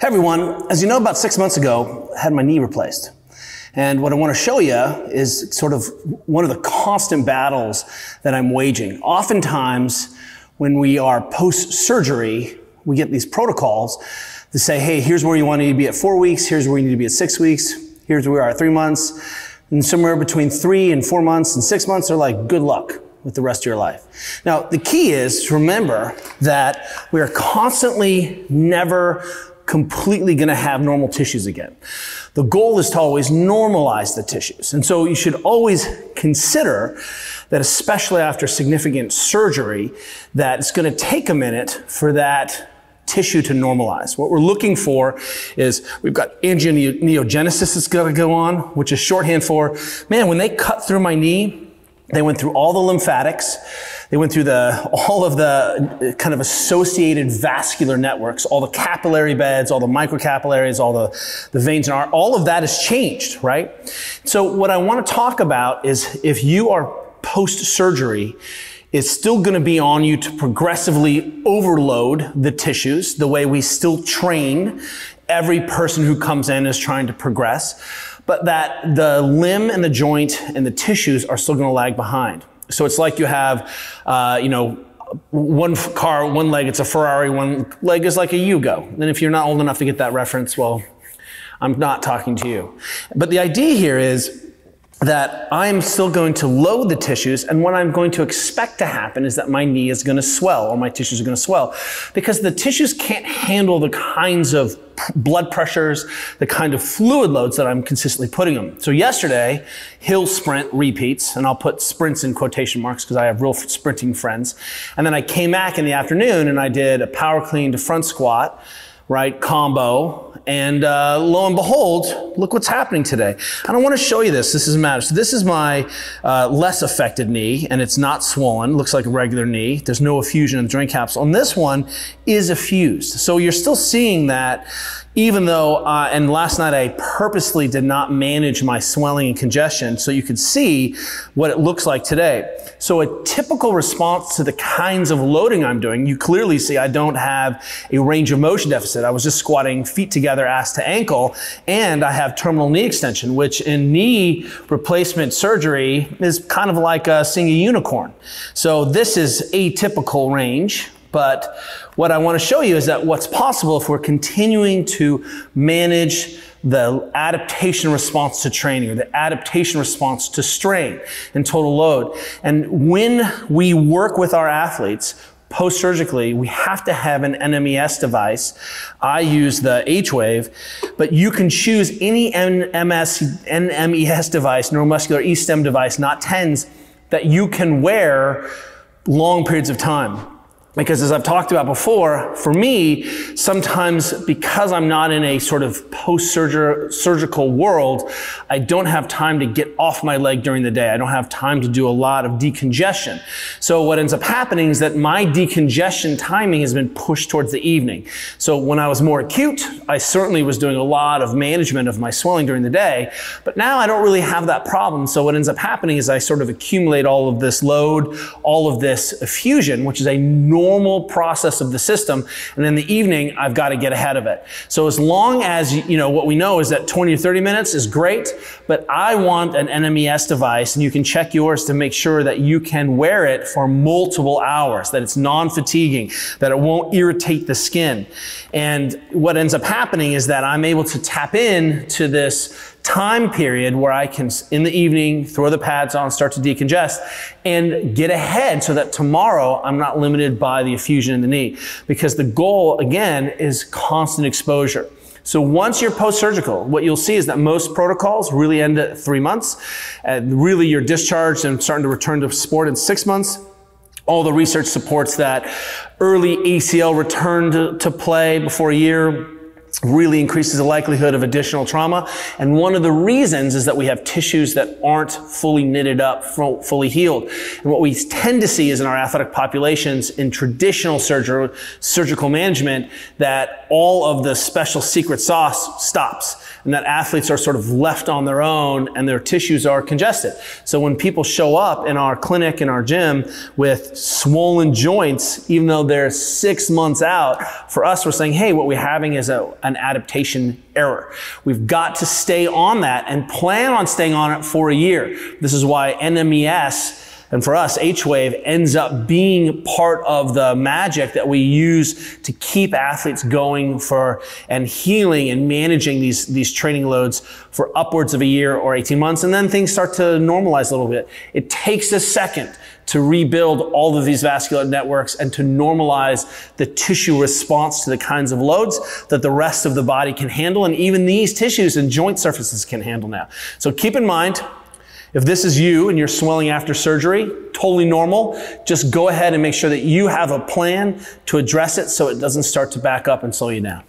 Hey everyone, as you know, about 6 months ago, I had my knee replaced. And what I want to show you is sort of one of the constant battles that I'm waging. Oftentimes, when we are post-surgery, we get these protocols that say, hey, here's where you want to be at 4 weeks, here's where you need to be at 6 weeks, here's where we are at 3 months, and somewhere between 3 and 4 months and 6 months are like, good luck with the rest of your life. Now, the key is to remember that we are constantly never completely going to have normal tissues again. The goal is to always normalize the tissues. And so you should always consider that, especially after significant surgery, that it's going to take a minute for that tissue to normalize. What we're looking for is we've got angioneogenesis that's going to go on, which is shorthand for, man, when they cut through my knee, they went through all the lymphatics. They went through all of the kind of associated vascular networks, all the capillary beds, all the microcapillaries, all the veins and arteries, all of that has changed, right? So what I want to talk about is if you are post-surgery, it's still going to be on you to progressively overload the tissues the way we still train every person who comes in is trying to progress, but that the limb and the joint and the tissues are still going to lag behind. So it's like you have, one car, one leg, it's a Ferrari, one leg is like a Yugo. And if you're not old enough to get that reference, well, I'm not talking to you. But the idea here is that I'm still going to load the tissues, and what I'm going to expect to happen is that my knee is going to swell, or my tissues are going to swell, because the tissues can't handle the kinds of blood pressures, the kind of fluid loads that I'm consistently putting them. So yesterday, hill sprint repeats, and I'll put sprints in quotation marks because I have real sprinting friends. And then I came back in the afternoon and I did a power clean to front squat, right, combo, and lo and behold, look what's happening today. And I want to show you this. This doesn't matter. So this is my less affected knee, and it's not swollen. It looks like a regular knee. There's no effusion in the joint capsule. And this one is effused. So you're still seeing that, even though, and last night I purposely did not manage my swelling and congestion so you could see what it looks like today. So a typical response to the kinds of loading I'm doing, you clearly see I don't have a range of motion deficit. I was just squatting feet together, ass to ankle, and I have terminal knee extension, which in knee replacement surgery is kind of like seeing a unicorn. So this is atypical range. But what I want to show you is that what's possible if we're continuing to manage the adaptation response to training, or the adaptation response to strain and total load. And when we work with our athletes post-surgically, we have to have an NMES device. I use the H-Wave, but you can choose any NMES device, neuromuscular E-stem device, not TENS, that you can wear long periods of time. Because as I've talked about before, for me, sometimes because I'm not in a sort of post-surgical world, I don't have time to get off my leg during the day. I don't have time to do a lot of decongestion. So what ends up happening is that my decongestion timing has been pushed towards the evening. So when I was more acute, I certainly was doing a lot of management of my swelling during the day, but now I don't really have that problem. So what ends up happening is I sort of accumulate all of this load, all of this effusion, which is a normal process of the system, and in the evening I've got to get ahead of it. So as long as, you know, what we know is that 20 or 30 minutes is great, but I want an NMES device, and you can check yours to make sure that you can wear it for multiple hours, that it's non-fatiguing, that it won't irritate the skin. And what ends up happening is that I'm able to tap in to this time period where I can, in the evening, throw the pads on, start to decongest, and get ahead so that tomorrow I'm not limited by the effusion in the knee. Because the goal, again, is constant exposure. So once you're post-surgical, what you'll see is that most protocols really end at 3 months. And really you're discharged and starting to return to sport in 6 months. All the research supports that early ACL return to play before a year really increases the likelihood of additional trauma. And one of the reasons is that we have tissues that aren't fully knitted up, fully healed. And what we tend to see is in our athletic populations in traditional surgical management that all of the special secret sauce stops, and that athletes are sort of left on their own and their tissues are congested. So when people show up in our clinic, in our gym with swollen joints, even though they're 6 months out, for us we're saying, hey, what we're having is an an adaptation error. We've got to stay on that and plan on staying on it for a year. This is why NMES, and for us, H-wave ends up being part of the magic that we use to keep athletes going for and healing and managing these training loads for upwards of a year or 18 months. And then things start to normalize a little bit. It takes a second to rebuild all of these vascular networks and to normalize the tissue response to the kinds of loads that the rest of the body can handle, and even these tissues and joint surfaces can handle now. So keep in mind, if this is you and you're swelling after surgery, totally normal, just go ahead and make sure that you have a plan to address it so it doesn't start to back up and slow you down.